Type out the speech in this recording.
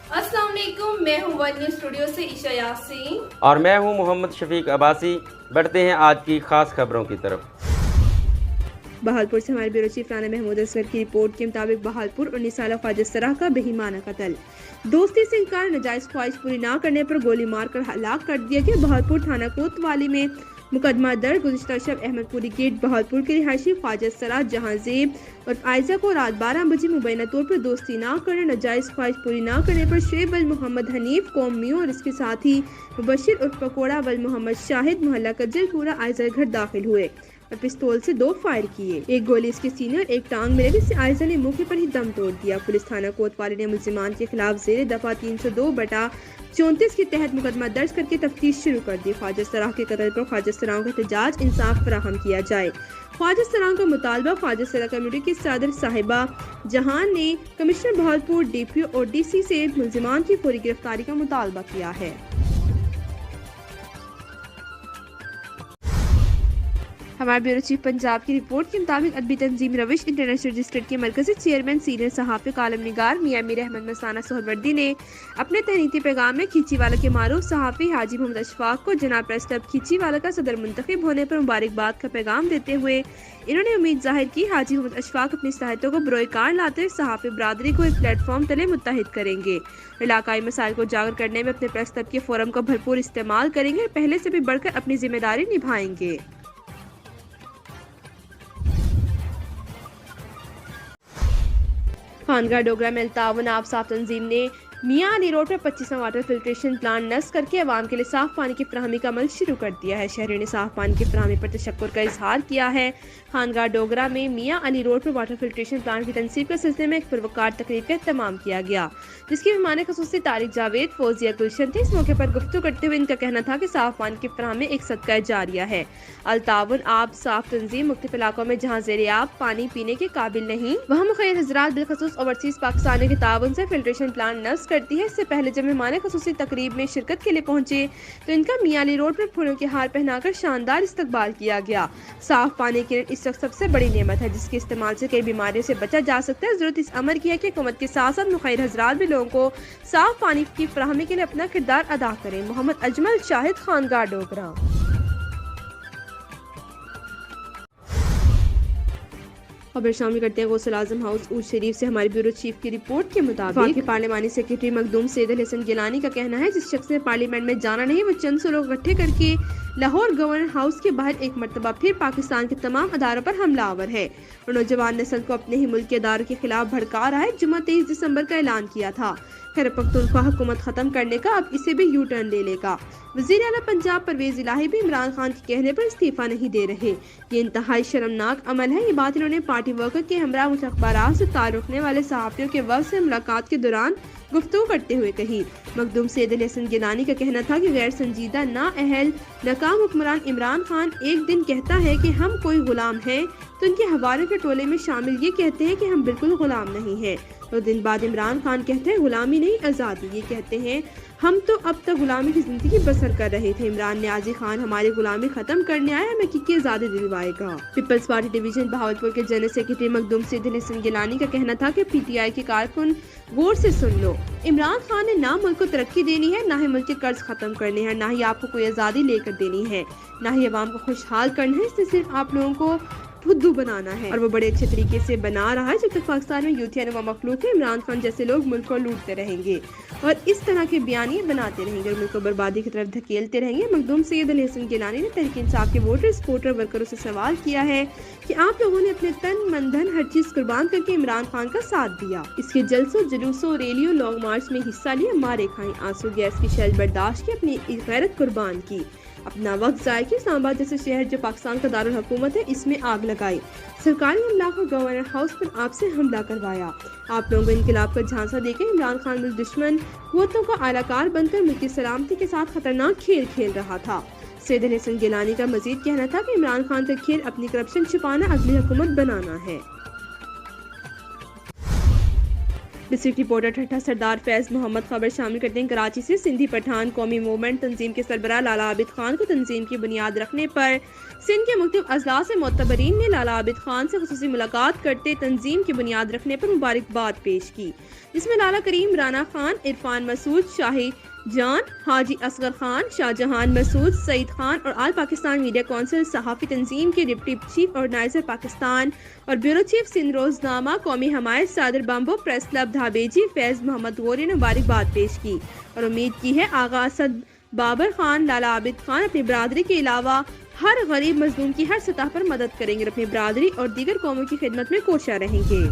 अस्सलाम वालेकुम, मैं हूँ वन न्यूज़ स्टूडियो से ईशा यासीन और मैं हूँ मोहम्मद शफीक अब्बासी। बढ़ते हैं आज की खास खबरों की तरफ। बहालपुर से हमारे ब्यूरो चीफ राना महमूद असगर की रिपोर्ट के मुताबिक बहालपुर 19 साल ख्वाजा सराह का बेईमाना कत्ल, दोस्ती से इनकार, नाजायज ख्वाहिश पूरी ना करने पर गोली मारकर हलाक कर दिया गया। बहालपुर थाना कोतवाली में मुकदमा दर्ज। गुज़िश्ता शब अहमदपुरी गेट बहालपुर के रिहायशी ख्वाजा सराह जहांजेब और आयजा को रात 12 बजे मुबैना तौर पर दोस्ती ना करने, नाजायज ख्वाहिश पूरी ना करने पर शेब अल मोहम्मद हनीफ कौमियों और इसके साथ ही मुबशिर उर्फ पकोड़ा वल मोहम्मद शाहिद मोहल्ला कज्जलपुरा आयजा घर दाखिल हुए और पिस्तौल से 2 फायर किए। एक गोली इसके सीने और एक टांग में लगी, जिससे आयजा ने मौके पर ही दम तोड़ दिया। पुलिस थाना कोतवाली ने मुल्जिमान के खिलाफ जेर दफा 302/34 के तहत मुकदमा दर्ज करके तफ्तीश शुरू कर दी। ख्वाजा सराह के कत्ल पर ख्वाजा सराह का एहतजाज इंसाफ फराहम किया जाए। ख्वाजा सराह का मुतालबा ख्वाजा सराह कम्युनिटी की सदर साहिबा जहान ने कमिश्नर बहालपुर DPO और DC से मुल्जिमान की फौरी गिरफ्तारी का मुतालबा किया है। हमारे ब्यूरो चीफ पंजाब की रिपोर्ट के मुताबिक अदबी तंजीम रविश इंटरनेशनल रजिस्टर्ड के मरकजी चेयरमैन सीनियर सहाफ़ी कालम निगार मियां मीर अहमद मस्ताना सोहरवर्दी ने अपने तहरीती पैगाम में खींचीवाला के मारूफ सहाफ़ी हाजी मोहम्मद अशफाक को जनाब प्रेस क्लब खींचीवाला का सदर मुंतखब होने पर मुबारकबाद का पैगाम देते हुए इन्होंने उम्मीद जाहिर की हाजी मोहम्मद अशफाक अपनी सलाहियतों को बरोए कार लाते हुए सहाफ़ी बरादरी को एक प्लेटफॉर्म तले मुत्तहिद करेंगे, इलाकाई मसाइल को उजागर करने में अपने प्रेस क्लब के फोरम का भरपूर इस्तेमाल करेंगे और पहले से भी बढ़कर अपनी जिम्मेदारी निभाएंगे। खानगा डोगरा में अल्तावन आप साफ तंजीम ने मियां अली रोड पर 25वां वाटर फिल्ट्रेशन प्लांट नस्ब करके अवाम के लिए साफ पानी की फराहमी का अमल शुरू कर दिया है। शहरियों ने साफ पानी की फराहमी पर तशक्कुर का इजहार किया है। खानगा डोगरा में मियां अली रोड पर वाटर फिल्ट्रेशन प्लांट की तनसीब के सिलसिले में एक पुरवकार तकरीब का एहतमाम किया गया, जिसकी मेहमान खुसूसी तारिक जावेद फौजिया गुलशन थे। इस मौके पर गुफ्तगू करते हुए इनका कहना था कि साफ पानी की फराहमी एक सदका जारिया है। अल्तावन आब साफ तंजीम मुख्तलिफ इलाकों में जहाँ ज़ेरे आब पानी पीने के काबिल नहीं, वहाँ मुखैर हजरात बिलखसूस ओवरसीज पाकिस्तान के ताउन से फिल्ट्रेशन प्लांट नस्ब करती है। इससे पहले जब मेहमान खुसूसी तकरीब में शिरकत के लिए पहुंचे तो इनका मियां अली रोड पर फूलों के हार पहनाकर शानदार इस्तकबाल किया गया। साफ पानी की इस वक्त सबसे बड़ी नेमत है, जिसके इस्तेमाल से कई बीमारियों से बचा जा सकता है। जरूरत इस अमर की है कि हुकूमत के साथ साथ मुखैर हजरात भी लोगों को साफ पानी की फराहमी के लिए अपना किरदार अदा करें। मोहम्मद अजमल शाहिद, खानगा डोगरा। खबर शामिल करते हैं गौसल आजम हाउस ऊज शरीफ से हमारे ब्यूरो चीफ की रिपोर्ट के मुताबिक पार्लिमानी सेक्रेटरी मखदूम सैयद अल हसन गिलानी का कहना है, जिस शख्स ने पार्लियामेंट में जाना नहीं, वो चंद सौ लोग इकट्ठे करके लाहौर गवर्नर हाउस के बाहर एक मरतबा फिर पाकिस्तान के तमाम अदारों पर हमलावर है और नौजवान नस्ल को अपने ही मुल्क के अदारों के खिलाफ भड़का रहा है। जुम्मा 23 दिसंबर का ऐलान किया था खैबर पख्तूनख्वा हुकूमत खत्म करने का, अब इसे भी यू टर्न ले लेगा। वज़ीर आला पंजाब परवेज इलाही भी इमरान खान के कहने पर इस्तीफा नहीं दे रहे। ये इंतहाई शर्मनाक अमल है। ये बात इन्होंने पार्टी वर्कर के हमरा मुझ अखबारात से ताल्लुक़ रखने वाले सहाफ़ियों के वक्त से मुलाकात के दौरान गुफ्तगू करते हुए कही। मखदूम सैयद अल हसन गिलानी का कहना था कि गैर संजीदा नाअहल नाकाम हुक्मरान इमरान खान एक दिन कहता है कि हम कोई गुलाम हैं, तो उनके हवाले के टोले में शामिल ये कहते हैं कि हम बिल्कुल गुलाम नहीं हैं। 2 दिन बाद इमरान खान कहते हैं गुलामी नहीं आज़ादी, ये कहते हैं हम तो अब तक गुलामी की जिंदगी बसर कर रहे थे। इमरान न्याजी खान हमारी गुलामी खत्म करने आया, हमें की आज़ादी दिलवाएगा। पीपल्स पार्टी डिवीजन बहावलपुर के जनरल सेक्रेटरी मखदूम सैयद अल हसन गिलानी का कहना था कि PTI के कारकुन गौर से सुन लो, इमरान खान ने ना मुल्क को तरक्की देनी है, ना ही मुल्क के कर्ज खत्म करने हैं, ना ही आपको कोई आज़ादी लेकर देनी है, ना ही अवाम को खुशहाल करना है। इससे सिर्फ आप लोगों को फुद्दू बनाना है और वो बड़े अच्छे तरीके से बना रहा है। जब तक पाकिस्तान में यूथिया व मखलूक है, इमरान खान जैसे लोग मुल्क को लूटते रहेंगे और इस तरह के बयानिए बनाते रहेंगे और मुल्क को बर्बादी की तरफ धकेलते रहेंगे। मखदूम सैयद अल हसन गिलानी ने तहरीक इंसाफ के वोटर सपोर्टर वर्करों से सवाल किया है कि आप लोगों ने अपने तन मन धन हर चीज कुर्बान करके इमरान खान का साथ दिया, इसके जलसों जुलूसों रैलियों लॉन्ग मार्च में हिस्सा लिया, मारे खाए, आंसू गैस की शैल बर्दाश्त की, अपनी गैरत कुर्बान की, अपना वक्त ज़ाया किया, इस्लामाबाद जैसे शहर जो पाकिस्तान का दारुल हुकूमत है इसमें आग लगाई, सरकारी हमला को गवर्नर हाउस पर आपसे हमला करवाया। आप लोगों को इनकलाब का झांसा देकर इमरान खान मुल्क दुश्मन कुव्वतों का आलाकार बनकर मुल्क की सलामती के साथ खतरनाक खेल खेल रहा था। सैयद अल हसन गिलानी का मजीद कहना था कि इमरान खान का खेल अपनी करप्शन छुपाना, अगली हुकूमत बनाना है। डिस्ट्रिक्ट रिपोर्टर ठट्ठा सरदार फैज मोहम्मद खबर शामिल करते हैं कराची से। सिंधी पठान कौमी मूवमेंट तंजीम के सरबराह लाला आबिद खान को तंजीम की बुनियाद रखने पर सिंध के मुख्तलिफ अजला से मोतबरीन ने लाला आबिद खान से खुसूसी मुलाकात करते तंजीम की बुनियाद रखने पर मुबारकबाद पेश की, جس میں لالا کریم رانا خان، عرفان مسعود، شاہی جان، حاجی اصغر خان، شاہ جہان مسعود، سعید خان اور آل پاکستان میڈیا کونسل صحافی تنظیم کے ڈپٹی چیف آرگنائزر پاکستان اور بیورو چیف سندھ روزنامہ قومی حمایت صادر بامبو پریس کلب دھابیجی فیض محمد غوری نے مبارکباد پیش کی اور امید کی ہے آغا اسد بابر خان، لالا عابد خان اپنی برادری کے علاوہ ہر غریب مظلوم کی ہر سطح پر مدد کریں گے اور اپنی برادری اور دیگر قوموں کی خدمت میں کوشاں رہیں گے۔